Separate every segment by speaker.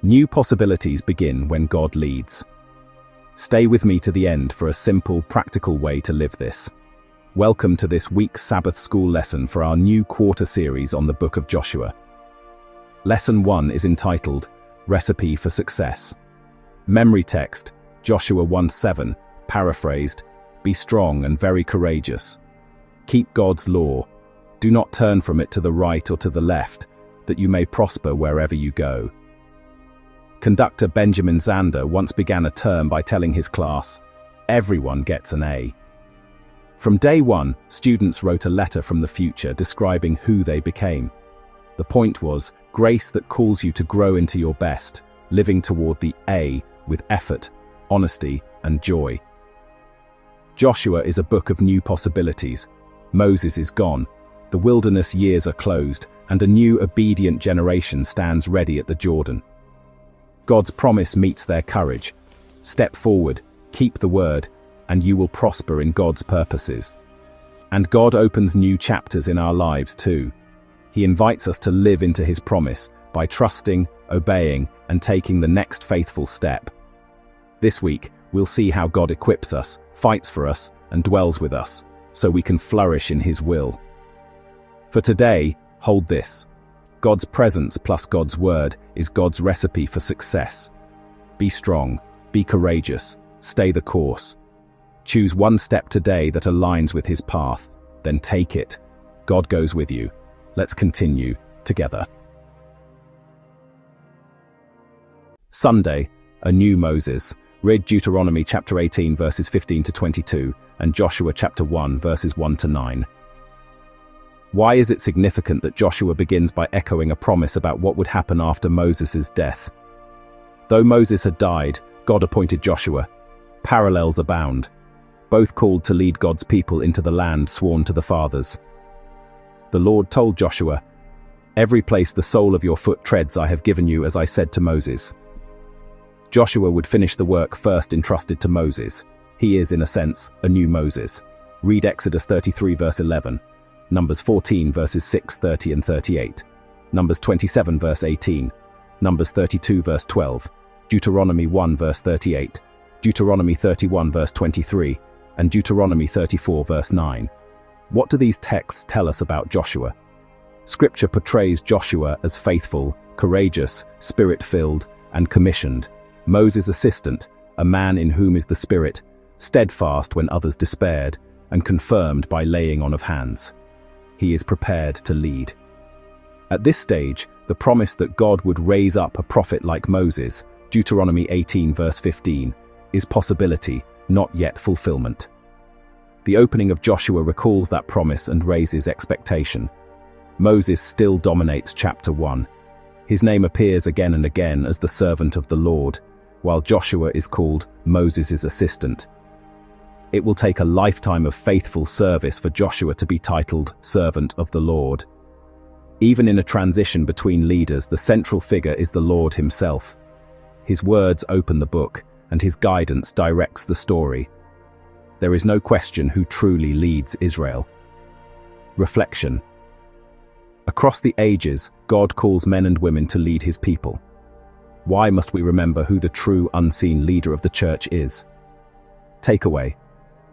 Speaker 1: New possibilities begin when God leads. Stay with me to the end for a simple, practical way to live this. Welcome to this week's Sabbath school lesson for our new quarter series on the book of Joshua. Lesson 1 is entitled, Recipe for Success. Memory text, Joshua 1:7, paraphrased, Be strong and very courageous. Keep God's law. Do not turn from it to the right or to the left, that you may prosper wherever you go. Conductor Benjamin Zander once began a term by telling his class, everyone gets an A. From day one, students wrote a letter from the future describing who they became. The point was, grace that calls you to grow into your best, living toward the A with effort, honesty, and joy. Joshua is a book of new possibilities. Moses is gone, the wilderness years are closed, and a new obedient generation stands ready at the Jordan. God's promise meets their courage. Step forward, keep the word, and you will prosper in God's purposes. And God opens new chapters in our lives too. He invites us to live into His promise by trusting, obeying, and taking the next faithful step. This week, we'll see how God equips us, fights for us, and dwells with us, so we can flourish in His will. For today, hold this. God's presence plus God's word is God's recipe for success. Be strong, be courageous, stay the course. Choose one step today that aligns with His path, then take it. God goes with you. Let's continue together. Sunday, a new Moses. Read Deuteronomy chapter 18 verses 15 to 22 and Joshua chapter 1 verses 1 to 9. Why is it significant that Joshua begins by echoing a promise about what would happen after Moses' death? Though Moses had died, God appointed Joshua. Parallels abound. Both called to lead God's people into the land sworn to the fathers. The Lord told Joshua, Every place the sole of your foot treads I have given you as I said to Moses. Joshua would finish the work first entrusted to Moses. He is, in a sense, a new Moses. Read Exodus 33 verse 11. Numbers 14 verses 6, 30 and 38, Numbers 27 verse 18, Numbers 32 verse 12, Deuteronomy 1 verse 38, Deuteronomy 31 verse 23, and Deuteronomy 34 verse 9. What do these texts tell us about Joshua? Scripture portrays Joshua as faithful, courageous, spirit-filled, and commissioned, Moses' assistant, a man in whom is the Spirit, steadfast when others despaired, and confirmed by laying on of hands. He is prepared to lead. At this stage, the promise that God would raise up a prophet like Moses, Deuteronomy 18 verse 15, is possibility, not yet fulfillment. The opening of Joshua recalls that promise and raises expectation. Moses still dominates chapter 1. His name appears again and again as the servant of the Lord, while Joshua is called Moses' assistant. It will take a lifetime of faithful service for Joshua to be titled Servant of the Lord. Even in a transition between leaders, the central figure is the Lord Himself. His words open the book, and His guidance directs the story. There is no question who truly leads Israel. Reflection. Across the ages, God calls men and women to lead His people. Why must we remember who the true unseen leader of the church is? Takeaway.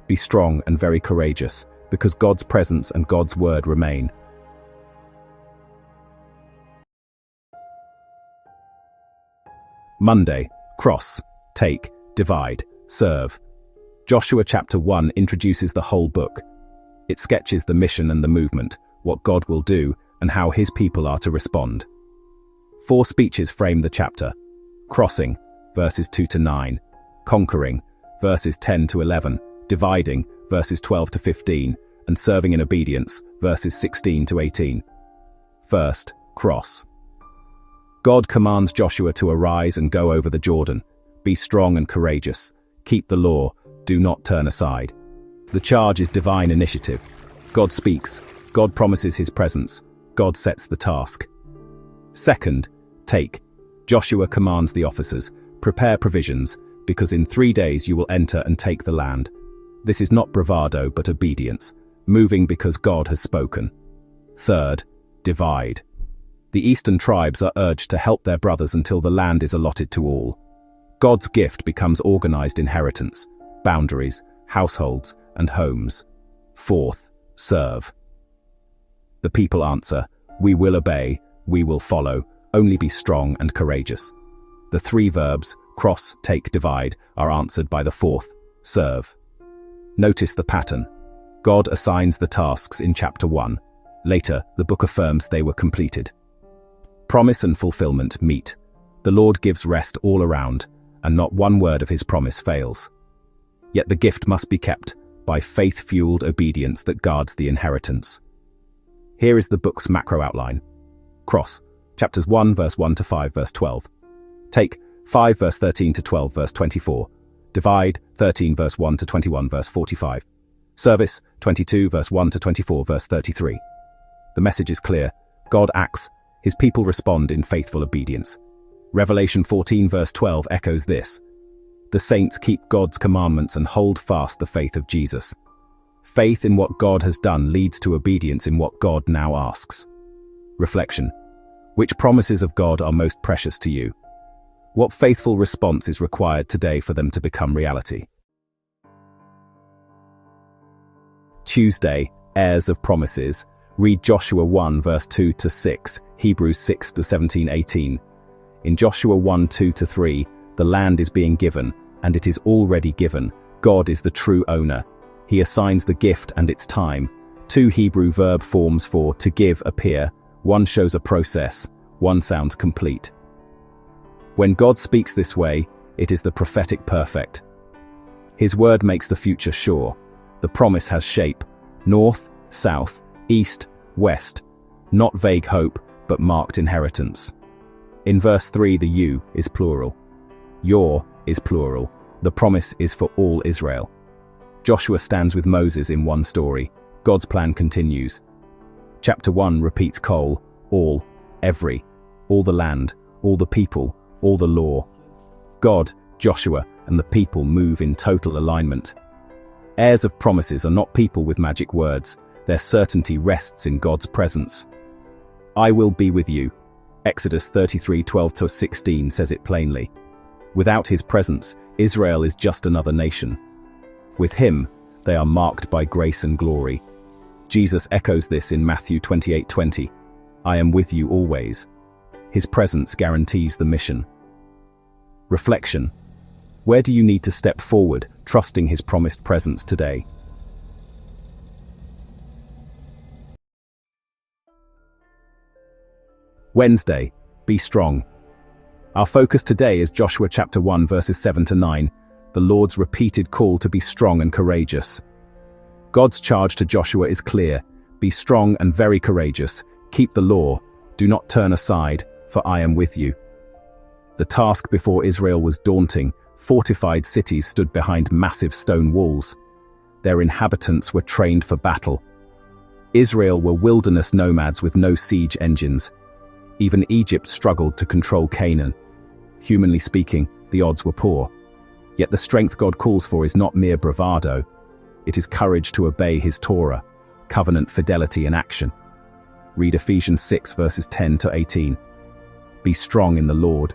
Speaker 1: Be strong and very courageous, because God's presence and God's word remain. Monday, cross, take, divide, serve. Joshua chapter 1 introduces the whole book. It sketches the mission and the movement, what God will do, and how His people are to respond. 4 speeches frame the chapter. Crossing, verses 2 to 9. Conquering, verses 10 to 11. Dividing, verses 12 to 15, and serving in obedience, verses 16 to 18. First, cross. God commands Joshua to arise and go over the Jordan. Be strong and courageous. Keep the law. Do not turn aside. The charge is divine initiative. God speaks. God promises His presence. God sets the task. Second, take. Joshua commands the officers, prepare provisions, because in 3 days you will enter and take the land. This is not bravado but obedience, moving because God has spoken. Third, divide. The eastern tribes are urged to help their brothers until the land is allotted to all. God's gift becomes organized inheritance, boundaries, households, and homes. Fourth, serve. The people answer, "We will obey, we will follow, only be strong and courageous." The three verbs, cross, take, divide, are answered by the fourth, serve. Notice the pattern. God assigns the tasks in chapter 1. Later, the book affirms they were completed. Promise and fulfillment meet. The Lord gives rest all around, and not one word of his promise fails. Yet the gift must be kept by faith-fueled obedience that guards the inheritance. Here is the book's macro outline. Cross, chapters 1 verse 1 to 5 verse 12. Take, 5 verse 13 to 12 verse 24. Divide, 13 verse 1 to 21 verse 45. Service, 22 verse 1 to 24 verse 33. The message is clear. God acts, his people respond in faithful obedience. Revelation 14 verse 12 echoes this. The saints keep God's commandments and hold fast the faith of Jesus. Faith in what God has done leads to obedience in what God now asks. Reflection. Which promises of God are most precious to you? What faithful response is required today for them to become reality? Tuesday, heirs of promises. Read Joshua 1 verse 2 to 6, Hebrews 6 to 17-18. In Joshua 1 2 to 3, the land is being given, and it is already given. God is the true owner. He assigns the gift and its time. Two Hebrew verb forms for to give appear. One shows a process, one sounds complete. When God speaks this way, it is the prophetic perfect. His word makes the future sure. The promise has shape. North, south, east, west. Not vague hope, but marked inheritance. In verse 3, the you is plural. Your is plural. The promise is for all Israel. Joshua stands with Moses in one story. God's plan continues. Chapter 1 repeats all, every, all the land, all the people, all the law. God, Joshua, and the people move in total alignment. Heirs of promises are not people with magic words. Their certainty rests in God's presence. I will be with you. Exodus 33:12-16 says it plainly. Without his presence, Israel is just another nation. With him, they are marked by grace and glory. Jesus echoes this in Matthew 28:20. I am with you always. His presence guarantees the mission. Reflection. Where do you need to step forward, trusting his promised presence today? Wednesday, be strong. Our focus today is Joshua chapter 1 verses 7 to 9, the Lord's repeated call to be strong and courageous. God's charge to Joshua is clear. Be strong and very courageous. Keep the law. Do not turn aside, for I am with you. The task before Israel was daunting. Fortified cities stood behind massive stone walls. Their inhabitants were trained for battle. Israel were wilderness nomads with no siege engines. Even Egypt struggled to control Canaan. Humanly speaking, the odds were poor. Yet the strength God calls for is not mere bravado. It is courage to obey his Torah, covenant fidelity in action. Read Ephesians 6 verses 10-18. Be strong in the Lord.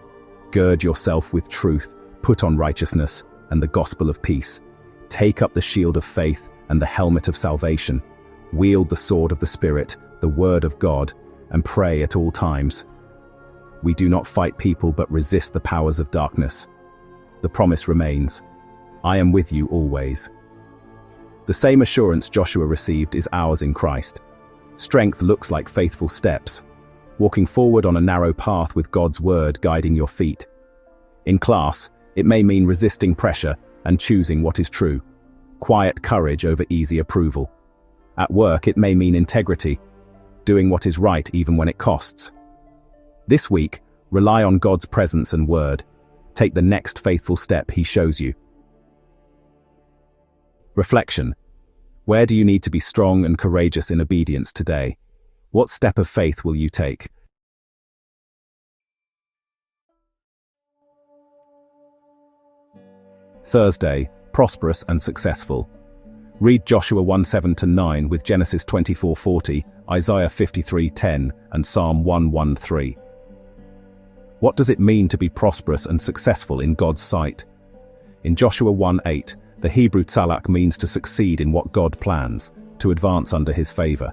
Speaker 1: Gird yourself with truth. Put on righteousness and the gospel of peace. Take up the shield of faith and the helmet of salvation. Wield the sword of the Spirit, the word of God, and pray at all times. We do not fight people but resist the powers of darkness. The promise remains. I am with you always. The same assurance Joshua received is ours in Christ. Strength looks like faithful steps, walking forward on a narrow path with God's word guiding your feet. In class, it may mean resisting pressure and choosing what is true. Quiet courage over easy approval. At work, it may mean integrity, doing what is right even when it costs. This week, rely on God's presence and word. Take the next faithful step he shows you. Reflection. Where do you need to be strong and courageous in obedience today? What step of faith will you take? Thursday, prosperous and successful. Read Joshua 1:7-9 with Genesis 24:40, Isaiah 53:10, and Psalm 1:1-3. What does it mean to be prosperous and successful in God's sight? In Joshua 1:8, the Hebrew tzalak means to succeed in what God plans, to advance under his favor.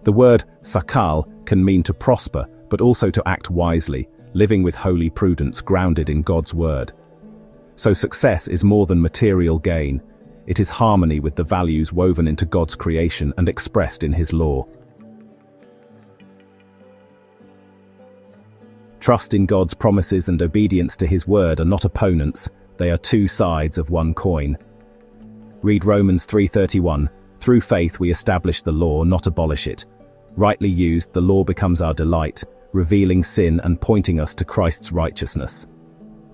Speaker 1: The word sakal can mean to prosper, but also to act wisely, living with holy prudence grounded in God's word. So success is more than material gain. It is harmony with the values woven into God's creation and expressed in his law. Trust in God's promises and obedience to his word are not opponents, they are two sides of one coin. Read Romans 3:31, "Through faith we establish the law, not abolish it. Rightly used, the law becomes our delight, revealing sin and pointing us to Christ's righteousness."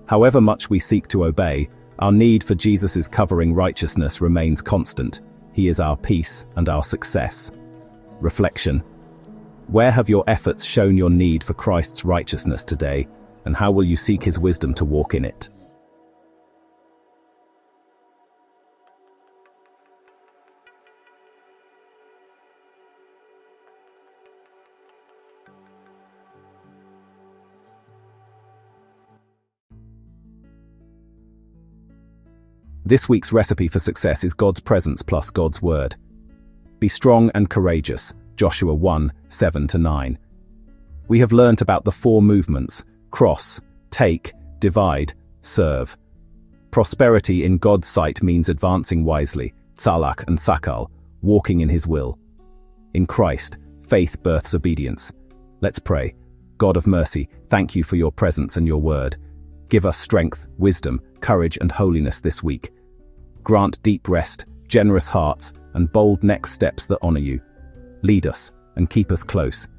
Speaker 1: However much we seek to obey, our need for Jesus' covering righteousness remains constant. He is our peace and our success. Reflection. Where have your efforts shown your need for Christ's righteousness today, and how will you seek his wisdom to walk in it? This week's recipe for success is God's presence plus God's word. Be strong and courageous, Joshua 1:7-9. We have learnt about the four movements: cross, take, divide, serve. Prosperity in God's sight means advancing wisely, tzalak and sakal, walking in his will. In Christ, faith births obedience. Let's pray. God of mercy, thank you for your presence and your word. Give us strength, wisdom, courage, and holiness this week. Grant deep rest, generous hearts, and bold next steps that honor you. Lead us and keep us close.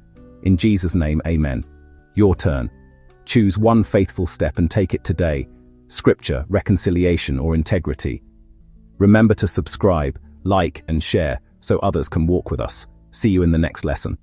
Speaker 1: In Jesus' name, amen. Your turn. Choose one faithful step and take it today: scripture, reconciliation, or integrity. Remember to subscribe, like, and share so others can walk with us. See you in the next lesson.